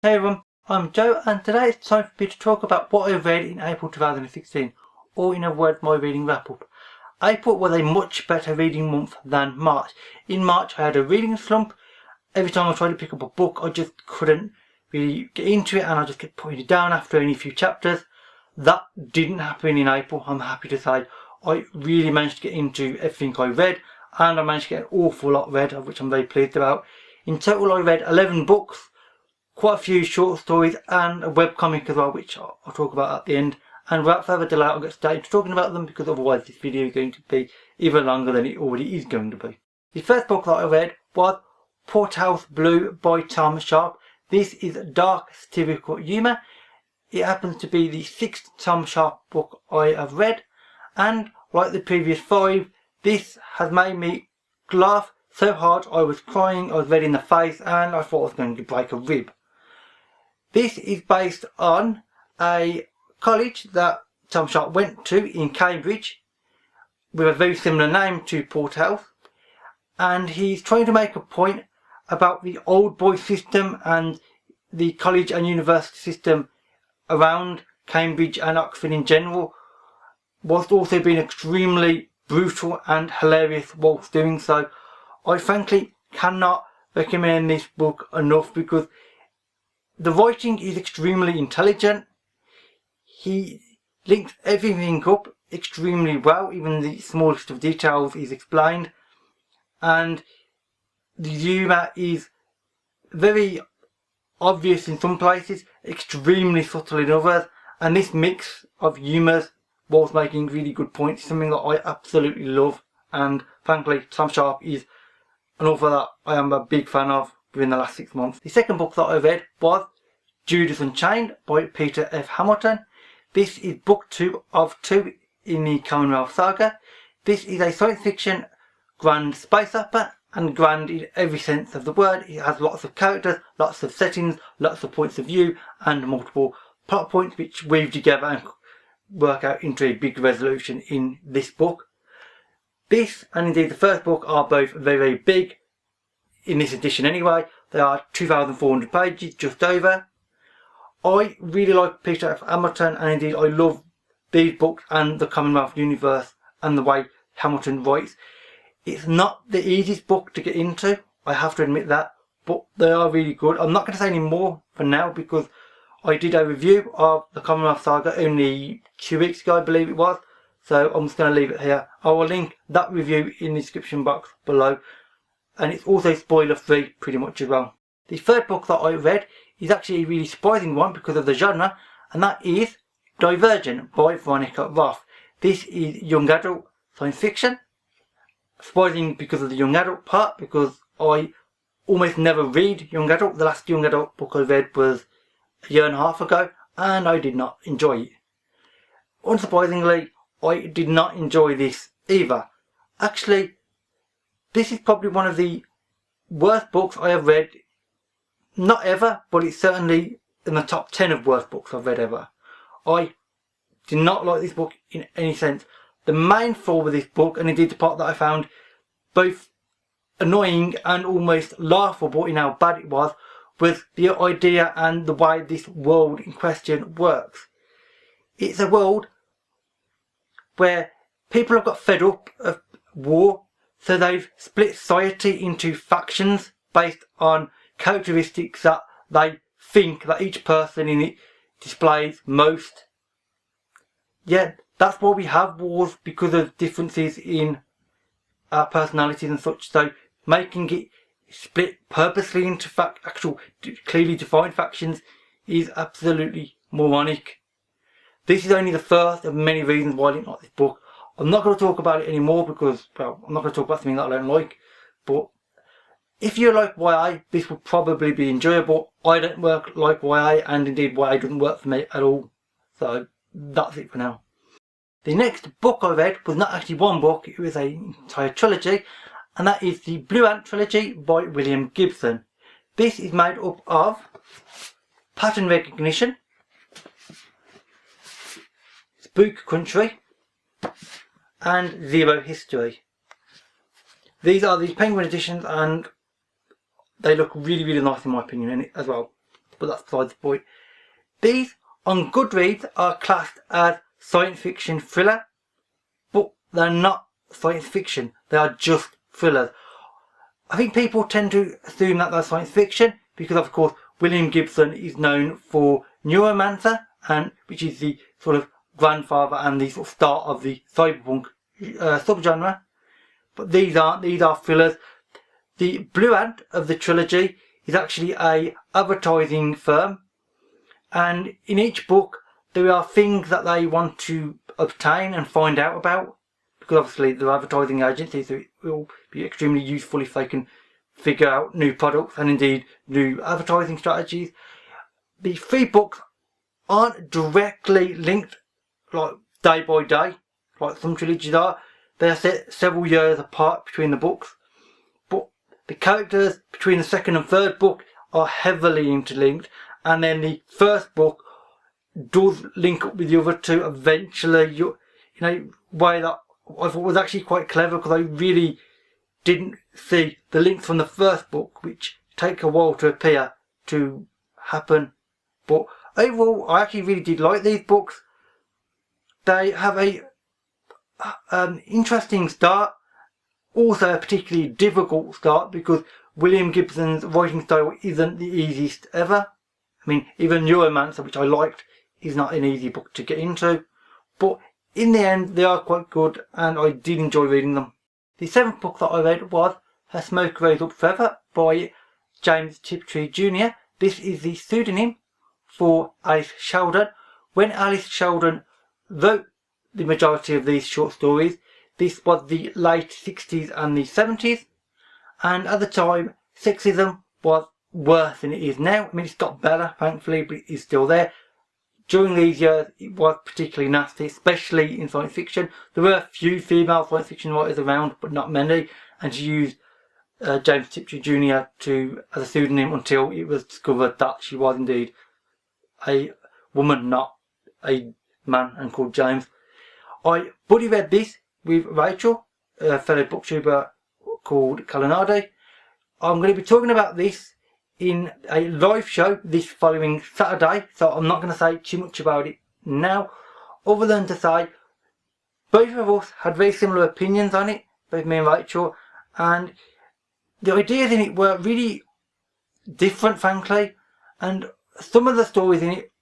Hey everyone, I'm Joe and today it's time for me to talk about what I read in April 2016, or in a word, my reading wrap up. April was a much better reading month than March. In March I had a reading slump. Every time I tried to pick up a book I just couldn't really get into it and I just kept putting it down after only a few chapters. That didn't happen in April. I'm happy to say I really managed to get into everything I read and I managed to get an awful lot read, of which I'm very pleased about. In total I read 11 books, quite a few short stories and a webcomic as well, which I'll talk about at the end. And without further delay I'll get started talking about them, because otherwise this video is going to be even longer than it already is going to be. The first book that I read was Porthouse Blue by Tom Sharpe. This is dark satirical humour. It happens to be the 6th Tom Sharpe book I have read, and like the previous 5, this has made me laugh so hard I was crying, I was red in the face, and I thought I was going to break a rib. This is based on a college that Tom Sharpe went to in Cambridge, with a very similar name to Porthouse, and he's trying to make a point about the old boy system and the college and university system around Cambridge and Oxford in general, whilst also being extremely brutal and hilarious whilst doing so. I frankly cannot recommend this book enough because the writing is extremely intelligent. He links everything up extremely well, even the smallest of details is explained, and the humour is very obvious in some places, extremely subtle in others, and this mix of humours whilst making really good points is something that I absolutely love, and frankly Tom Sharpe is an author that I am a big fan of within the last 6 months. The second book that I read was Judas Unchained by Peter F. Hamilton. This is book 2 of 2 in the Commonwealth saga. This is a science fiction grand space opera, and grand in every sense of the word. It has lots of characters, lots of settings, lots of points of view, and multiple plot points which weave together and work out into a big resolution in this book. This, and indeed the first book, are both very, very big in this edition anyway. They are 2,400 pages, just over. I really like Peter F. Hamilton, and indeed I love these books and the Commonwealth universe and the way Hamilton writes. It's not the easiest book to get into, I have to admit that, but they are really good. I'm not going to say any more for now because I did a review of the Commonwealth saga only 2 weeks ago, I believe it was, so I'm just going to leave it here. I will link that review in the description box below, and it's also spoiler free pretty much as well. The third book that I read is actually a really surprising one because of the genre, and that is Divergent by Veronica Roth. This is young adult science fiction. Surprising because of the young adult part, because I almost never read young adult. The last young adult book I read was a year and a half ago, and I did not enjoy it. Unsurprisingly, I did not enjoy this either. Actually, this is probably one of the worst books I have read, not ever, but it's certainly in the top 10 of worst books I've read ever. I did not like this book in any sense. The main flaw with this book, and indeed the part that I found both annoying and almost laughable in how bad it was the idea and the way this world in question works. It's a world where people have got fed up of war, so they've split society into factions based on characteristics that they think that each person in it displays most. Yet that's why we have wars, because of differences in our personalities and such. So making it split purposely into actual clearly defined factions is absolutely moronic. This is only the first of many reasons why I didn't like this book. I'm not going to talk about it anymore because, well, I'm not going to talk about something that I don't like. But if you like YA, this will probably be enjoyable. I don't like YA, and indeed YA doesn't work for me at all. So that's it for now. The next book I read was not actually one book, it was an entire trilogy, and that is the Blue Ant trilogy by William Gibson. This is made up of Pattern Recognition, Spook Country, and Zero History. These are the Penguin editions, and they look really, really nice in my opinion as well. but that's beside the point. These on Goodreads are classed as science fiction thriller, but they're not science fiction, they are just thrillers. I think people tend to assume that they're science fiction because, of course, William Gibson is known for Neuromancer, and which is the sort of grandfather and the sort of start of the cyberpunk subgenre. But these aren't. These are thrillers. The Blue Ant of the trilogy is actually a advertising firm, and in each book there are things that they want to obtain and find out about, because obviously they're advertising agencies, so it will be extremely useful if they can figure out new products and indeed new advertising strategies. The 3 books aren't directly linked like day by day like some trilogies are. They are set several years apart between the books, but the characters between the second and third book are heavily interlinked, and then the first book does link up with the other two eventually, way that I thought was actually quite clever, because I really didn't see the links from the first book, which take a while to appear, to happen. But overall, I actually really did like these books. They have a interesting start, also a particularly difficult start, because William Gibson's writing style isn't the easiest ever. I mean, even Neuromancer, which I liked, is not an easy book to get into, but in the end they are quite good and I did enjoy reading them. The 7th book that I read was Her Smoke Rose Up Forever by James Tiptree Jr. This is the pseudonym for Alice Sheldon. When Alice Sheldon wrote the majority of these short stories, this was the late 60s and the 70s, and at the time sexism was worse than it is now. I mean, it's got better thankfully, but it is still there. During these years it was particularly nasty, especially in science fiction. There were a few female science fiction writers around, but not many, and she used James Tiptree Jr. as a pseudonym until it was discovered that she was indeed a woman, not a man, and called James. I buddy read this with Rachel, a fellow booktuber called Calinardi. I'm going to be talking about this in a live show this following Saturday, so I'm not going to say too much about it now, other than to say both of us had very similar opinions on it, both me and Rachel, and the ideas in it were really different, frankly, and some of the stories in it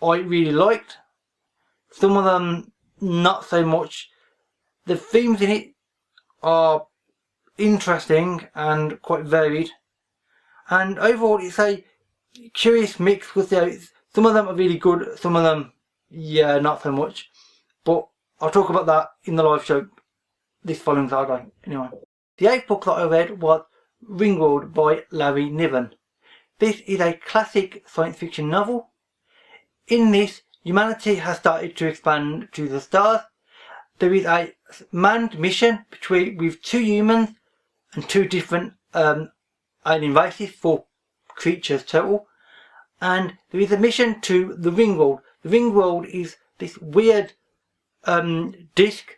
I really liked, some of them not so much. The themes in it are interesting and quite varied, and overall it's a curious mix, because some of them are really good, some of them, yeah, not so much, but I'll talk about that in the live show this following Saturday. Anyway, the 8th book that I read was Ringworld by Larry Niven. This is a classic science fiction novel. In this, humanity has started to expand to the stars. There is a manned mission with 2 humans and 2 different alien races, 4 creatures total, and there is a mission to the Ringworld. The Ringworld is this weird disc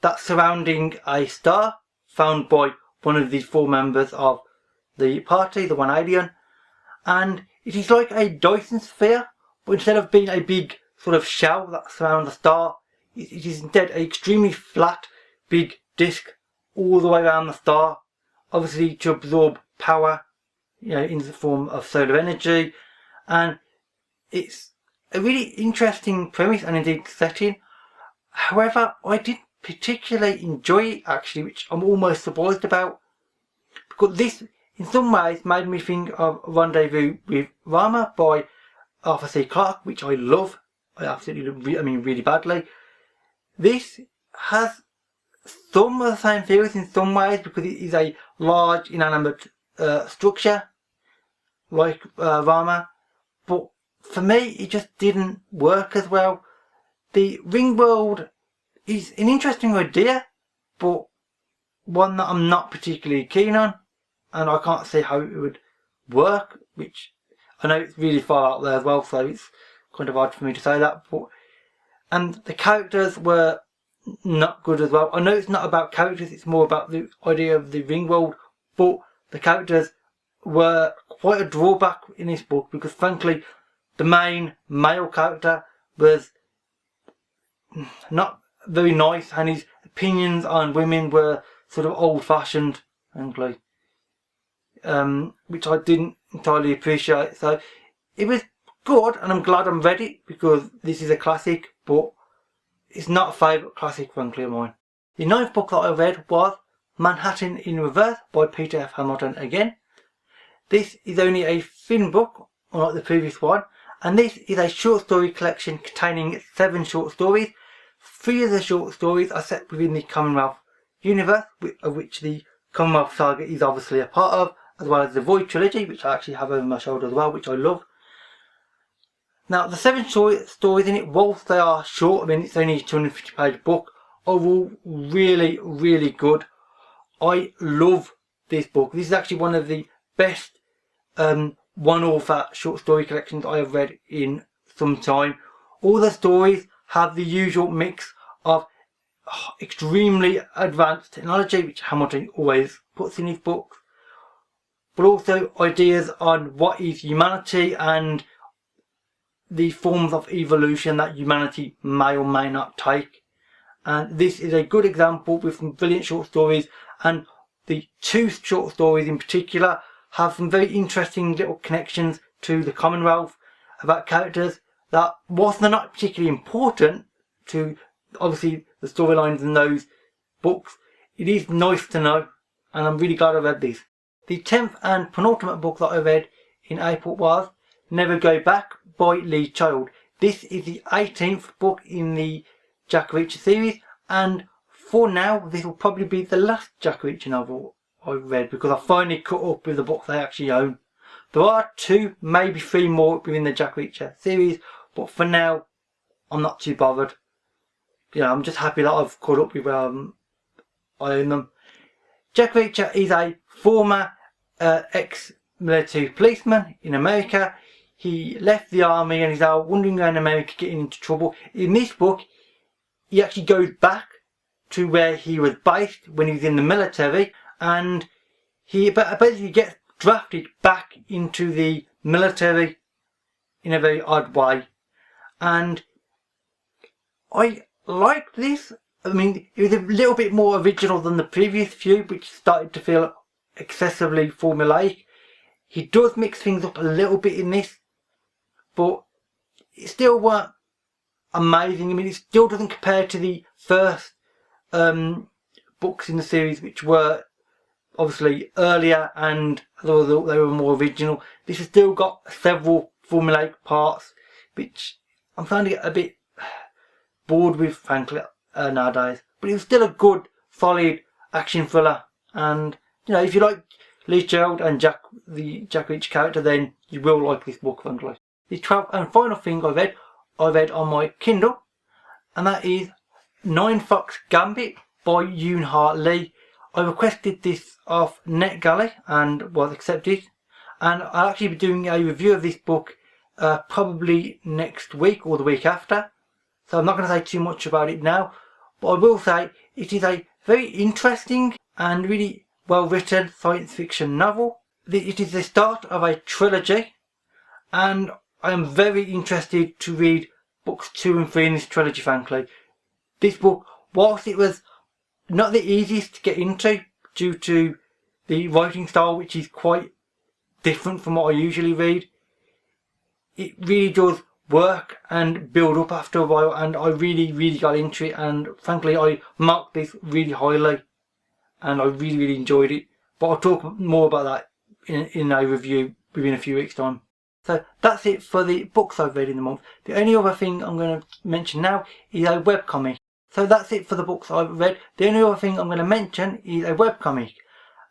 that's surrounding a star found by one of the 4 members of the party, the one alien, and it is like a Dyson sphere, but instead of being a big sort of shell that surrounds the star, it is instead an extremely flat, big disc all the way around the star, obviously to absorb power, in the form of solar energy. And it's a really interesting premise and indeed setting. However, I didn't particularly enjoy it actually, which I'm almost surprised about, because this in some ways made me think of Rendezvous with Rama by Arthur C. Clarke, which I love. I absolutely love, really badly. This has some of the same feelings in some ways, because it is a large inanimate structure like Rama, but for me it just didn't work as well. The Ringworld is an interesting idea, but one that I'm not particularly keen on, and I can't see how it would work, which I know it's really far out there as well, so it's kind of hard for me to say that. And the characters were not good as well. I know it's not about characters, it's more about the idea of the Ringworld, but the characters were quite a drawback in this book, because frankly the main male character was not very nice, and his opinions on women were sort of old-fashioned, frankly, which I didn't entirely appreciate. So it was good, and I'm glad I'm read it, because this is a classic, but it's not a favourite classic, frankly, of mine. The 9th book that I read was Manhattan in Reverse by Peter F. Hamilton again. This is only a thin book, unlike the previous one, and this is a short story collection containing 7 short stories. 3 of the short stories are set within the Commonwealth universe, of which the Commonwealth saga is obviously a part of, as well as the Void trilogy, which I actually have over my shoulder as well, which I love. Now, the 7 short stories in it, whilst they are short, I mean it's only a 250 page book, are all really, really good. I love this book. This is actually one of the best one author short story collections I have read in some time. All the stories have the usual mix of extremely advanced technology, which Hamilton always puts in his books, but also ideas on what is humanity and the forms of evolution that humanity may or may not take. And this is a good example with some brilliant short stories, and the 2 short stories in particular have some very interesting little connections to the Commonwealth about characters that, whilst they're not particularly important to obviously the storylines in those books, it is nice to know, and I'm really glad I read these. The 10th and penultimate book that I read in April was Never Go Back by Lee Child. This is the 18th book in the Jack Reacher series, and for now this will probably be the last Jack Reacher novel I've read, because I finally caught up with the books I actually own. There are 2, maybe 3 more within the Jack Reacher series, but for now I'm not too bothered. I'm just happy that I've caught up with I own them. Jack Reacher is a former ex-military policeman in America. He left the army and he's now wandering around America getting into trouble. In this book, he actually goes back to where he was based when he was in the military, and he basically gets drafted back into the military in a very odd way. And I liked this. I mean, it was a little bit more original than the previous few, which started to feel excessively formulaic. He does mix things up a little bit in this, but it still weren't amazing. I mean, it still doesn't compare to the first books in the series, which were obviously earlier and although they were more original. This has still got several formulaic parts, which I'm starting to get a bit bored with, frankly, nowadays. But it was still a good, solid action thriller, and if you like Lee Child and the Jack Reacher character, then you will like this book, frankly. The 12th and final thing I read on my Kindle, and that is 9 Fox Gumbet by Yoon Ha Lee. I requested this off NetGalley and was accepted, and I'll actually be doing a review of this book probably next week or the week after, so I'm not going to say too much about it now, but I will say it is a very interesting and really well written science fiction novel. It is the start of a trilogy, and I am very interested to read books 2 and 3 in this trilogy, frankly. This book, whilst it was not the easiest to get into due to the writing style, which is quite different from what I usually read, it really does work and build up after a while, and I really got into it, and frankly I marked this really highly and I really enjoyed it. But I'll talk more about that in a review within a few weeks' time. So that's it for the books I've read in the month. The only other thing I'm going to mention now is a webcomic. So that's it for the books I've read. The only other thing I'm going to mention is a webcomic,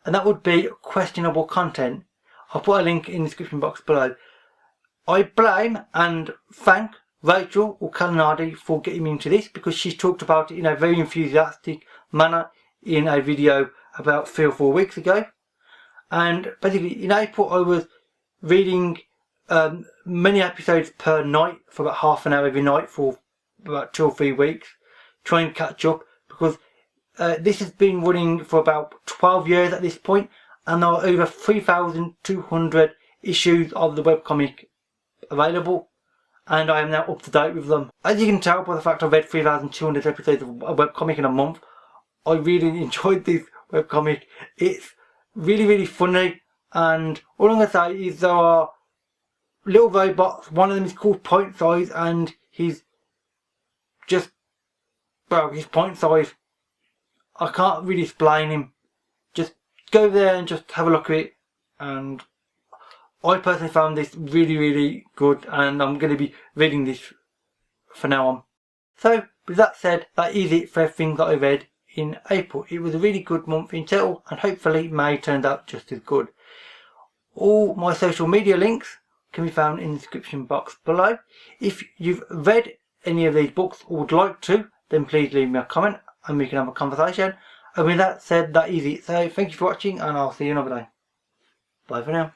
and that would be Questionable Content. I'll put a link in the description box below. I blame and thank Rachel or Kalinardi for getting me into this, because she talked about it in a very enthusiastic manner in a video about 3 or 4 weeks ago. And basically in April I was reading many episodes per night for about half an hour every night for about 2 or 3 weeks, trying to catch up, because this has been running for about 12 years at this point, and there are over 3,200 issues of the webcomic available, and I am now up to date with them. As you can tell by the fact I've read 3,200 episodes of a webcomic in a month, I really enjoyed this webcomic. It's really funny, and all I'm going to say is there are little robots. One of them is called Point Size, and he's just, well, he's point size. I can't really explain him. Just go there and just have a look at it, and I personally found this really good, and I'm going to be reading this for now on. So with that said, that is it for everything that I read in April. It was a really good month in total, and hopefully May turned out just as good. All my social media links can be found in the description box below. If you've read any of these books or would like to, then please leave me a comment and we can have a conversation. And with that said, that is it. So thank you for watching, and I'll see you another day. Bye for now.